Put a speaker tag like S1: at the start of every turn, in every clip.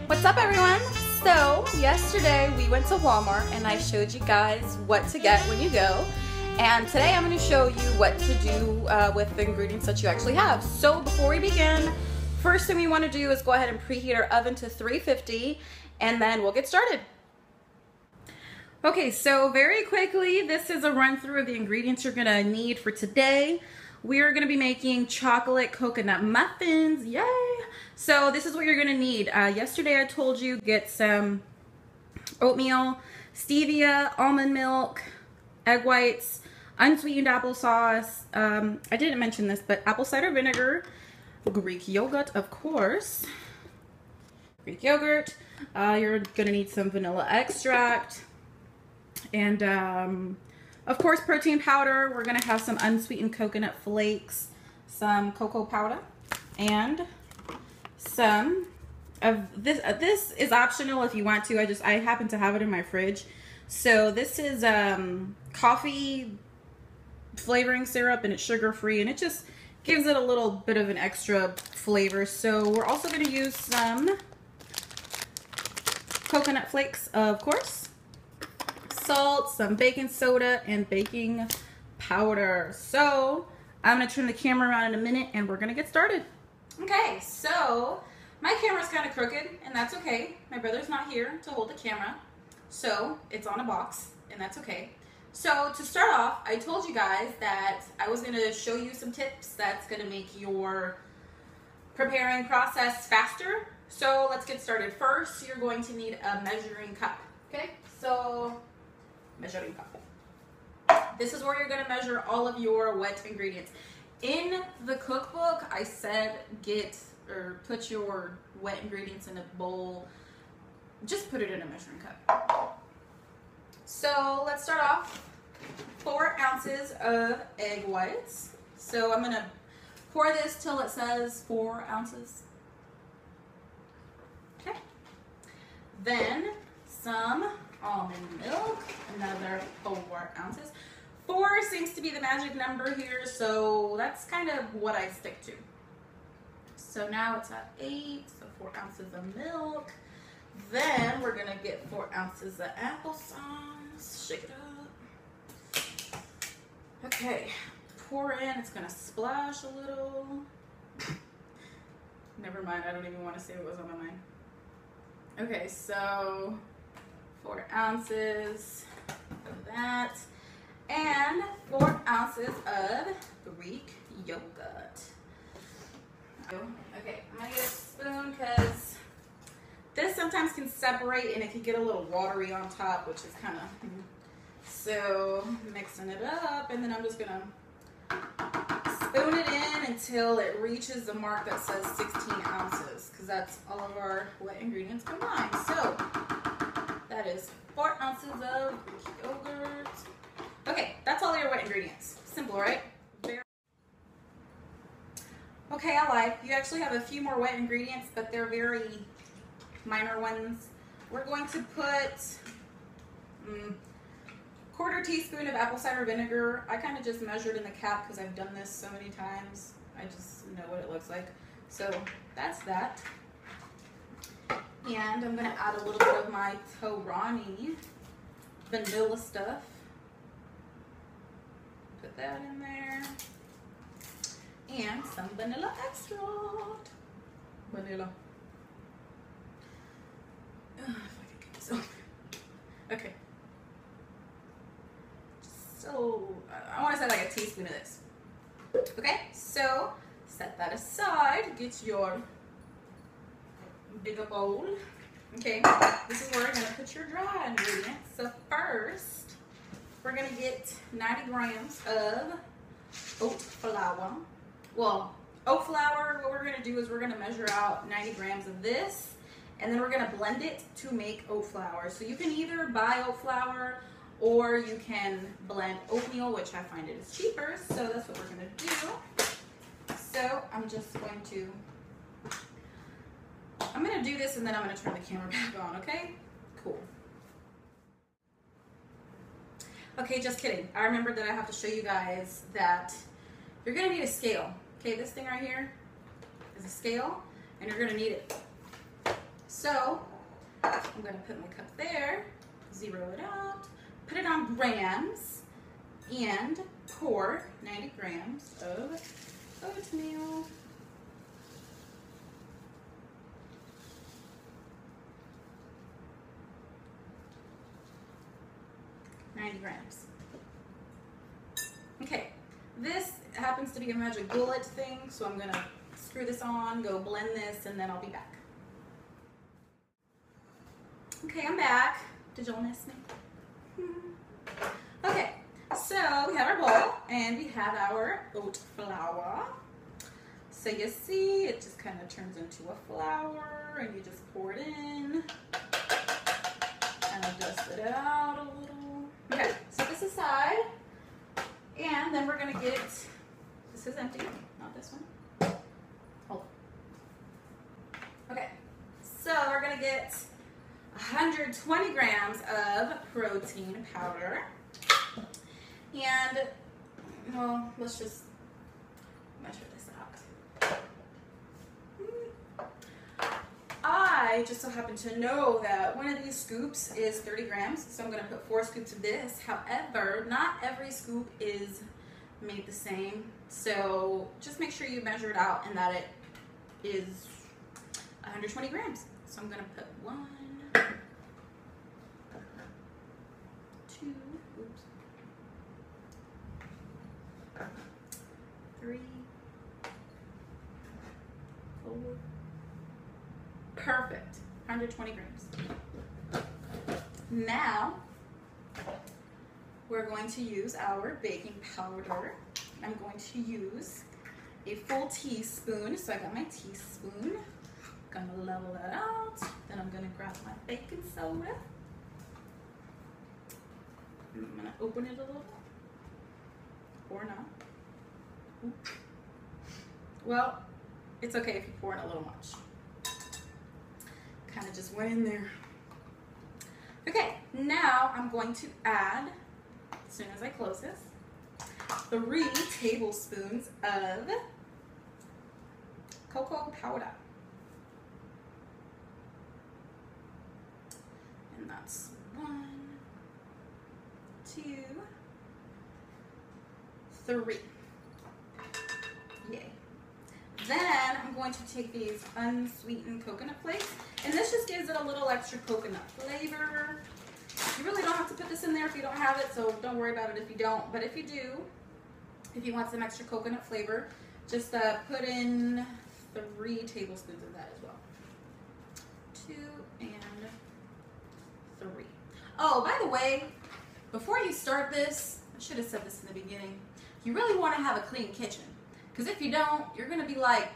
S1: What's up, everyone? So yesterday we went to Walmart and I showed you guys what to get when you go, and today I'm going to show you what to do with the ingredients that you actually have. So before we begin, first thing we want to do is go ahead and preheat our oven to 350 and then we'll get started. Okay, so very quickly, this is a run through of the ingredients you're going to need for today. We are going to be making chocolate coconut muffins. Yay! So this is what you're going to need. Yesterday I told you get some oatmeal, stevia, almond milk, egg whites, unsweetened applesauce. I didn't mention this, but apple cider vinegar, Greek yogurt, of course. Greek yogurt. You're going to need some vanilla extract. And of course, protein powder. We're gonna have some unsweetened coconut flakes, some cocoa powder, and some of this. This is optional if you want to. I happen to have it in my fridge. So this is coffee flavoring syrup, and it's sugar free, and it just gives it a little bit of an extra flavor. So we're also gonna use some coconut flakes, of course. Salt, some baking soda, and baking powder. So I'm gonna turn the camera around in a minute and we're gonna get started. Okay, so my camera's kind of crooked and that's okay. My brother's not here to hold the camera, so it's on a box and that's okay. So to start off, I told you guys that I was gonna show you some tips that's gonna make your preparing process faster. So let's get started. First, you're going to need a measuring cup. Okay, so measuring cup. This is where you're going to measure all of your wet ingredients. In the cookbook, I said put your wet ingredients in a bowl. Just put it in a measuring cup. So let's start off. 4 ounces of egg whites. So I'm going to pour this till it says 4 ounces. Okay. Then some almond milk, another 4 ounces. 4 seems to be the magic number here, so that's kind of what I stick to. So now it's at 8, so 4 ounces of milk. Then we're gonna get 4 ounces of applesauce. Shake it up. Okay, pour in. It's gonna splash a little. Never mind, I don't even want to say what was on my mind. Okay, so 4 ounces of that, and 4 ounces of Greek yogurt. Okay, I'm gonna get a spoon because this sometimes can separate and it can get a little watery on top, which is kind of, so mixing it up, and then I'm just gonna spoon it in until it reaches the mark that says 16 ounces, because that's all of our wet ingredients combined. So that is 4 ounces of Greek yogurt. Okay, that's all your wet ingredients. Simple, right? Okay, I lied. You actually have a few more wet ingredients, but they're very minor ones. We're going to put 1/4 teaspoon of apple cider vinegar. I kind of just measured in the cap because I've done this so many times. I just know what it looks like. So that's that. And I'm going to add a little bit of my Torani vanilla stuff. Put that in there. And some vanilla extract. Vanilla. If I can get this open. Okay. So, I want to say like a teaspoon of this. Okay, so set that aside. Get your bigger bowl. Okay, this is where you're going to put your dry ingredients. So first, we're going to get 90 grams of oat flour. Well, oat flour, what we're going to do is we're going to measure out 90 grams of this, and then we're going to blend it to make oat flour. So you can either buy oat flour or you can blend oatmeal, which I find it is cheaper. So that's what we're going to do. So I'm just going to do this and then I'm going to turn the camera back on, okay? Cool. Okay, just kidding. I remembered that I have to show you guys that you're going to need a scale. Okay, this thing right here is a scale, and you're going to need it. So I'm gonna put my cup there, zero it out, put it on grams, and pour 90 grams of oatmeal. Grams. Okay, this happens to be a magic bullet thing, so I'm gonna screw this on, go blend this, and then I'll be back. Okay, I'm back. Did y'all miss me? Okay, so we have our bowl, and we have our oat flour. So you see, it just kind of turns into a flour, and you just pour it in, kind of dust it out a little. Okay, set this aside, and then we're gonna get, this is empty, not this one. Hold on. Okay, so we're gonna get 120 grams of protein powder, and, well, let's just measure this out. I just so happen to know that one of these scoops is 30 grams, so I'm going to put 4 scoops of this. However, not every scoop is made the same, so just make sure you measure it out and that it is 120 grams. So I'm going to put 1, 2, oops, 3, 4. Perfect, 120 grams. Now, we're going to use our baking powder. I'm going to use a full teaspoon, so I got my teaspoon. I'm gonna level that out. Then I'm gonna grab my baking soda. I'm gonna open it a little, or not. Oop. Well, it's okay if you pour in a little much. Kind of just went in there. Okay, now I'm going to add, as soon as I close this, 3 tablespoons of cocoa powder. And that's 1, 2, 3. Yay. Then I'm going to take these unsweetened coconut flakes, and this just gives it a little extra coconut flavor. You really don't have to put this in there if you don't have it, so don't worry about it if you don't. But if you do, if you want some extra coconut flavor, just put in 3 tablespoons of that as well. 2 and 3. Oh, by the way, before you start this, I should have said this in the beginning, you really want to have a clean kitchen. Because if you don't, you're going to be like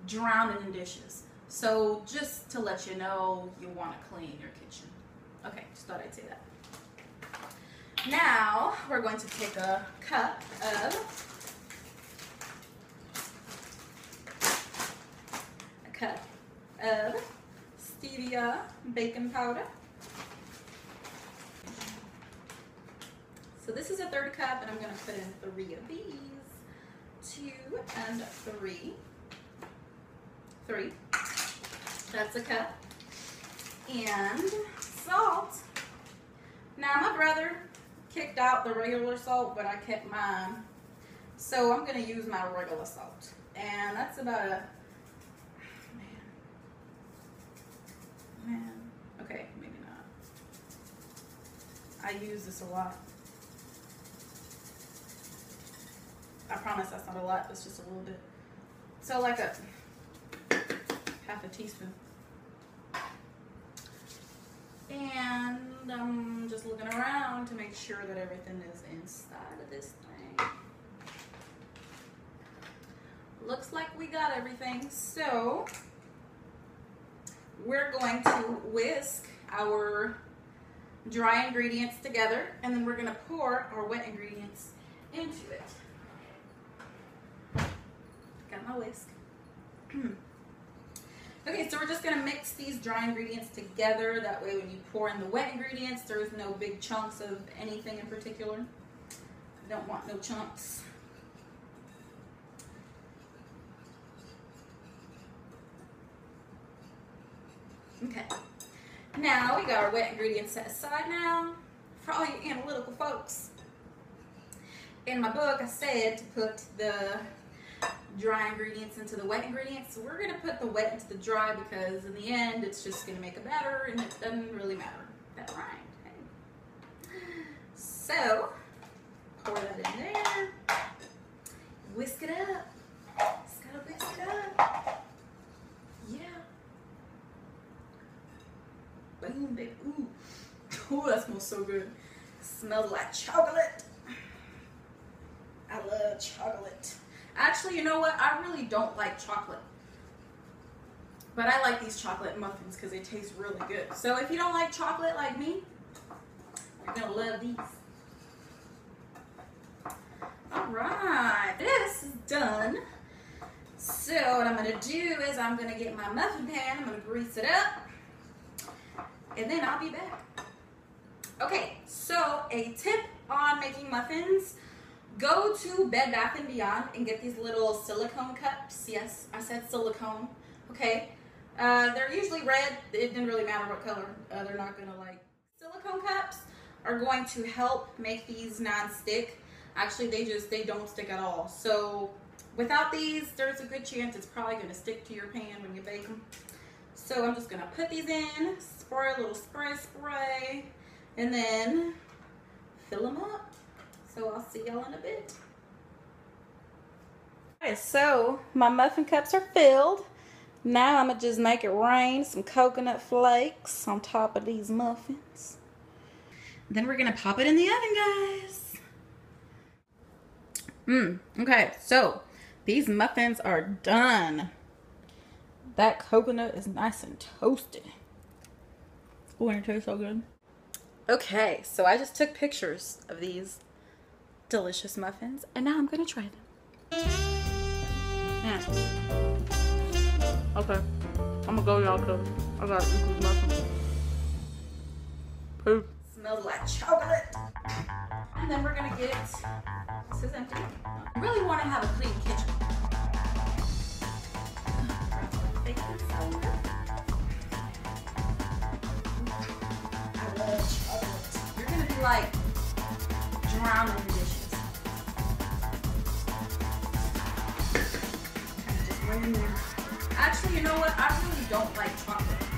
S1: drowning in dishes. So just to let you know, you want to clean your kitchen. Okay, just thought I'd say that. Now, we're going to take a cup of stevia baking powder. So this is a 1/3 cup, and I'm going to put in 3 of these. 2 and 3. 3. That's a cup. And salt. Now my brother kicked out the regular salt, but I kept mine. So I'm going to use my regular salt. And that's about a, man, okay, maybe not. I use this a lot. I promise that's not a lot, that's just a little bit. So like a half a teaspoon. And I'm just looking around to make sure that everything is inside of this thing. Looks like we got everything. So we're going to whisk our dry ingredients together, and then we're going to pour our wet ingredients into it. Got my whisk. Okay, so we're just going to mix these dry ingredients together. That way when you pour in the wet ingredients, there's no big chunks of anything in particular. I don't want no chunks. Okay. Now we got our wet ingredients set aside now. For all you analytical folks. In my book, I said to put the dry ingredients into the wet ingredients. So we're going to put the wet into the dry because in the end, it's just going to make a batter and it doesn't really matter. That rhymed. Okay. So, pour that in there. Whisk it up. Just gotta whisk it up. Yeah. Boom, baby. Ooh. Ooh, that smells so good. Smells like chocolate. I love chocolate. Actually, you know what? I really don't like chocolate. But I like these chocolate muffins because they taste really good. So if you don't like chocolate like me, you're going to love these. Alright, this is done. So what I'm going to do is I'm going to get my muffin pan. I'm going to grease it up. And then I'll be back. Okay, so a tip on making muffins. Go to Bed Bath & Beyond and get these little silicone cups. Yes, I said silicone. Okay. They're usually red. It didn't really matter what color. They're not going to like. Silicone cups are going to help make these non-stick. Actually, they don't stick at all. So without these, there's a good chance it's probably going to stick to your pan when you bake them. So I'm just going to put these in, spray a little spray, and then fill them up. So I'll see y'all in a bit. Okay, so my muffin cups are filled. Now I'm gonna just make it rain some coconut flakes on top of these muffins. Then we're gonna pop it in the oven, guys. Okay, so these muffins are done. That coconut is nice and toasted. Oh, and it tastes so good. Okay, so I just took pictures of these delicious muffins, and now I'm gonna try them. Okay, I'm gonna go, y'all, cause I gotta eat these muffins. Poop. Smells like chocolate. And then we're gonna get, this is empty. I really wanna have a clean kitchen. I love chocolate. You're gonna be like drowning in dishes. Actually, you know what? I really don't like chocolate.